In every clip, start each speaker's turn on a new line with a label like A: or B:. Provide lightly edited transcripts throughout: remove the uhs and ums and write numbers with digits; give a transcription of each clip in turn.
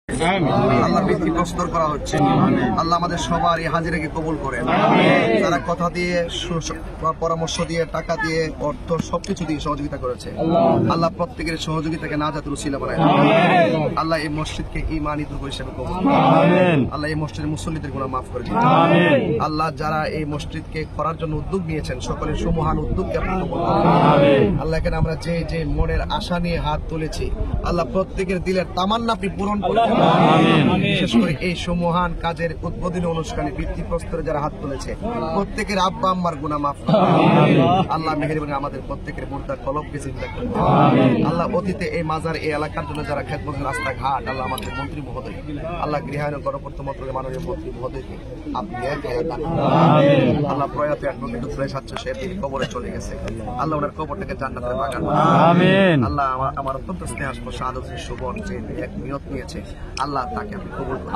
A: আল্লাহ বৃত্তি প্রস্তর করা হচ্ছে। আল্লাহ আমাদের সবার এই হাজিরাকে কবুল করেন। যারা কথা দিয়ে, পরামর্শ দিয়ে, টাকা দিয়ে, অর্থ সবকিছু দিয়ে সহযোগিতা করেছে, আল্লাহ প্রত্যেকের সহযোগিতাকে নাজাতুল উসিলা বানায়। আল্লাহ এই মসজিদকে ঈমানি দুর্গ হিসেবে কবুল করেন। আল্লাহ এই মসজিদের মুসল্লিদের গুনাহ মাফ করে দিন। আল্লাহ যারা এই মসজিদকে করার জন্য উদ্যোগ নিয়েছেন, সকলের সুমহান উদ্যোগকে আপনি কবুল করেন। আল্লাহ এখানে আমরা যে যে মনের আশা নিয়ে হাত তুলেছি, আল্লাহ প্রত্যেকের দিলের তামান্না আপনি পূরণ করেন। বিশেষ করে এই সুমহান কাজের উদ্বোধনী অনুষ্ঠানে বৃত্তি প্রস্তরে যারা হাত তুলেছে, প্রত্যেকের আব্বা আম্মার গুনাহ মাফ করেন। আল্লাহ মেহেরবানি আমাদের প্রত্যেকের মুর্দার কলবকে জিন্দা করেন। আল্লাহ অতীতে এই মাজার এই এলাকার জন্য যারা খেদমত রাস্তাঘাট, আল্লাহ আমাদের মন্ত্রী মহোদয়, আল্লাহ গৃহায়ন গণপূর্ত মন্ত্রকের মাননীয় মন্ত্রী মহোদয়কে আপনি আল্লাহ প্রয়াত অ্যাডভোকেট স্বাচ্ছ সে তিনি কবরে চলে গেছে, আল্লাহ ওনার কবরটাকে জান্নাতের বাগান। আল্লাহ আমার অত্যন্ত স্নেহাস্পদ শাহাদত সুবন যে এক নিয়ত নিয়েছে, আল্লাহ তাকে আপনি কবুল করেন।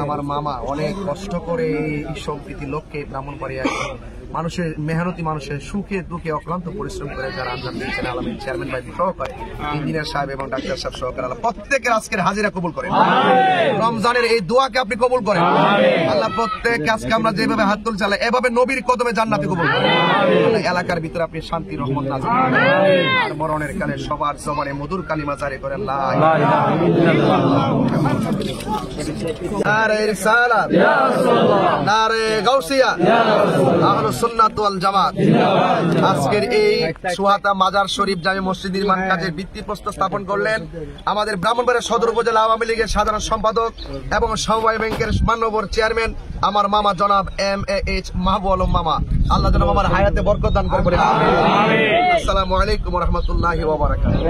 A: আমার মামা অনেক কষ্ট করে এই সম্প্রীতি লক্ষ্যে ব্রাহ্মণবাড়িয়ায় মানুষের মেহনতি মানুষের সুখে দুঃখে অক্লান্ত পরিশ্রম করে যারা আঞ্জাম দিয়েছেন, আলমের চেয়ারম্যান ভাই সহকারে ইঞ্জিনিয়ার সাহেব এবং ডাক্তার সাহেব সহকারে, আল্লাহ প্রত্যেকের আজকের হাজিরা কবুল করেন। রমজানের এই দোয়াকে আপনি কবুল করেন। আল্লাহ প্রত্যেক আজকে আমরা যেভাবে হাত তুলছি, আল্লাহ এভাবে নবীর কদমে জান্নাতে কবুল করেন। এলাকার ভিতরে আপনি শান্তি রহমত নাযিল করেন। আর মরণের কালে সবার জবানে মধুর কালিমা জারি করেন, লা ইলাহা ইল্লাল্লাহ। নারে রিসালাত, নারে গাউসিয়া, আহলুস সুন্নাত ওয়াল জামাত। আজকের এই সুহাতা মাজার শরীফ জামে মসজিদ নির্মাণ কাজের ভিত্তিপ্রস্তর স্থাপন করলেন আমাদের ব্রাহ্মণবাড়িয়া সদর উপজেলা আওয়ামী লীগের সাধারণ সম্পাদক এবং সমবায় ব্যাংকের মান্যবর চেয়ারম্যান আমার মামা জনাব MAH মাহবুব আলম মামা। আল্লাহ যেন আমার হায়াতে বরকত দান করে। আসসালামু আলাইকুম ওয়া রাহমাতুল্লাহি ওয়া বারাকাতুহু।